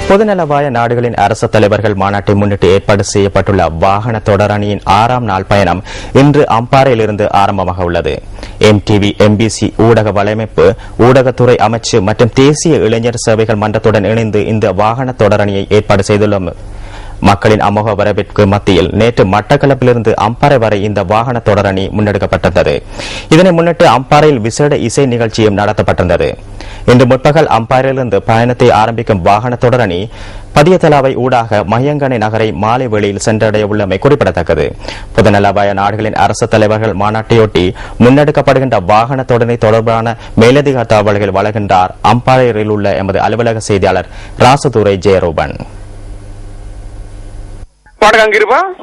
பொதுநலவாய நாடுகளின் அரசு தலைவர்கள் மாநாட்டை முன்னிட்டு ஏற்பாடு செய்யப்பட்டுள்ள வாகன தொடரணியின் 6ஆம் நாள் பயணம் இன்று அம்பாறையிலிருந்து ஆரம்பமாக உள்ளது. MTV, MBC ஊடக வலையமைப்பு, ஊடகத்துறை அமைச்சு மற்றும் தேசிய இளைஞர் சேவைகள் மன்றத்துடன் இணைந்து இந்த வாகன தொடரணியை ஏற்பாடு செய்துள்ளோம். மக்களின் அமோக வரவேற்புக்கு மத்தியில் நேற்று மட்டக்களப்பிலிருந்து அம்பாறை வரை இந்த வாகன தொடரணி முன்னெடுக்கப்பட்டிருந்தது. இதனை முன்னிட்டு அம்பாறையில் விசேட இசை நிகழ்ச்சியும் நடத்தப்பட்டிருந்தது. இன்று முற்பகல் அம்பாறையிலிருந்து பயணத்தை ஆரம்பிக்கும் வாகன தொடரணி பதியத்தலாவை ஊடாக மயங்கனை நகரை மாலை வேளையில் சென்றடைய உள்ளமை குறிப்பிடத்தக்கது. பொதுநலவாய நாடுகளின் அரசு தலைவர்கள் மாநாட்டையொட்டி முன்னெடுக்கப்படுகின்ற வாகன தொடரணி தொடர்பான மேலதிக தகவல்கள் வழங்குகின்றார் அம்பாறையில் உள்ள எமது அலுவலக செய்தியாளர் ராசதுரை ஜெயரூபன்.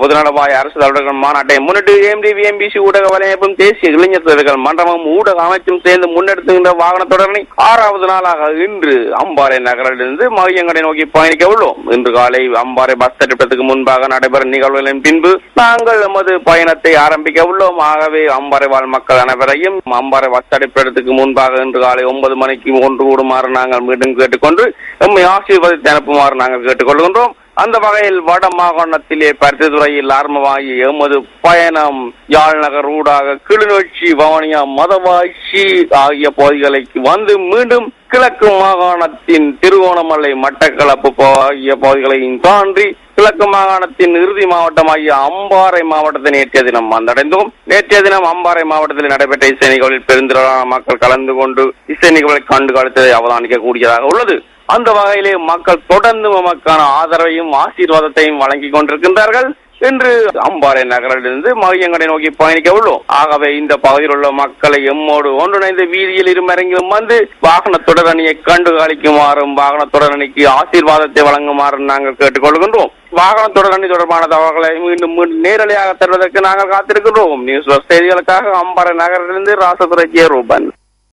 பொதுநலவாய அரசு தலைவர்கள் மாநாட்டை முன்னிட்டு MTV, MBC ஊடக வலையமைப்பும் தேசிய இளைஞர் சேவைகள் மன்றமும் ஊடக அமைச்சும் சேர்ந்து முன்னெடுத்துகின்ற வாகன தொடரணி 6வது நாளாக இன்று அம்பாறை நகரிலிருந்து மையங்கடை நோக்கி பயணிக்க உள்ளோம். இன்று காலை அம்பாறை பஸ் தரிப்பிடத்துக்கு முன்பாக நடைபெறும் நிகழ்வுகளின் பின்பு நாங்கள் எமது பயணத்தை ஆரம்பிக்க உள்ளோம். ஆகவே அம்பாறை வாழ் மக்கள் அனைவரையும் அம்பாறை பஸ் தரிப்பிடத்துக்கு முன்பாக இன்று காலை 9 மணிக்கு ஒன்று கூடுமாறு நாங்கள் மீண்டும் கேட்டுக்கொண்டு எம்மை ஆசீர்வதித்து அனுப்புமாறு நாங்கள் கேட்டுக்கொள்கின்றோம். அந்த வகையில் வட மாகாணத்திலே பருத்தித்துறையில் ஆரம்பமாகி எமது பயணம் யாழ் நகர் ஊடாக கிளிநொச்சி, வவுனியா, மதவாய்ச்சி ஆகிய பகுதிகளுக்கு வந்து மீண்டும் கிழக்கு மாகாணத்தின் திருகோணமலை, மட்டக்களப்பு ஆகிய பகுதிகளையும் தாண்டி கிழக்கு மாகாணத்தின் இறுதி மாவட்டமாகிய அம்பாறை மாவட்டத்தை நேற்றைய தினம் வந்தடைந்தோம். நேற்றைய தினம் அம்பாறை மாவட்டத்தில் நடைபெற்ற இசை நிகழ்வில் பெருந்திரளான மக்கள் கலந்து கொண்டு இசை நிகழ்வை கண்டு கழித்ததை அவதானிக்க கூடியதாக உள்ளது. அந்த வகையிலே மக்கள் தொடர்ந்து நமக்கான ஆதரவையும் ஆசீர்வாதத்தையும் வழங்கிக் கொண்டிருக்கின்றார்கள். இன்று அம்பாறை நகரிலிருந்து மையங்கடை நோக்கி பயணிக்க உள்ளோம். ஆகவே இந்த பகுதியில் உள்ள மக்களை எம்மோடு ஒன்றிணைந்து வீதியில் இருமரங்கிலும் வந்து வாகன தொடரணியை கண்டு களிக்குமாறும் வாகன தொடரணிக்கு ஆசீர்வாதத்தை வழங்குமாறும் நாங்கள் கேட்டுக்கொள்கின்றோம். வாகன தொடரணி தொடர்பான தகவல்களை மீண்டும் நேரடியாக தருவதற்கு நாங்கள் காத்திருக்கின்றோம். நியூஸ் செய்திகளுக்காக அம்பாறை நகரிலிருந்து ராசதுரை ஜெயரூபன்.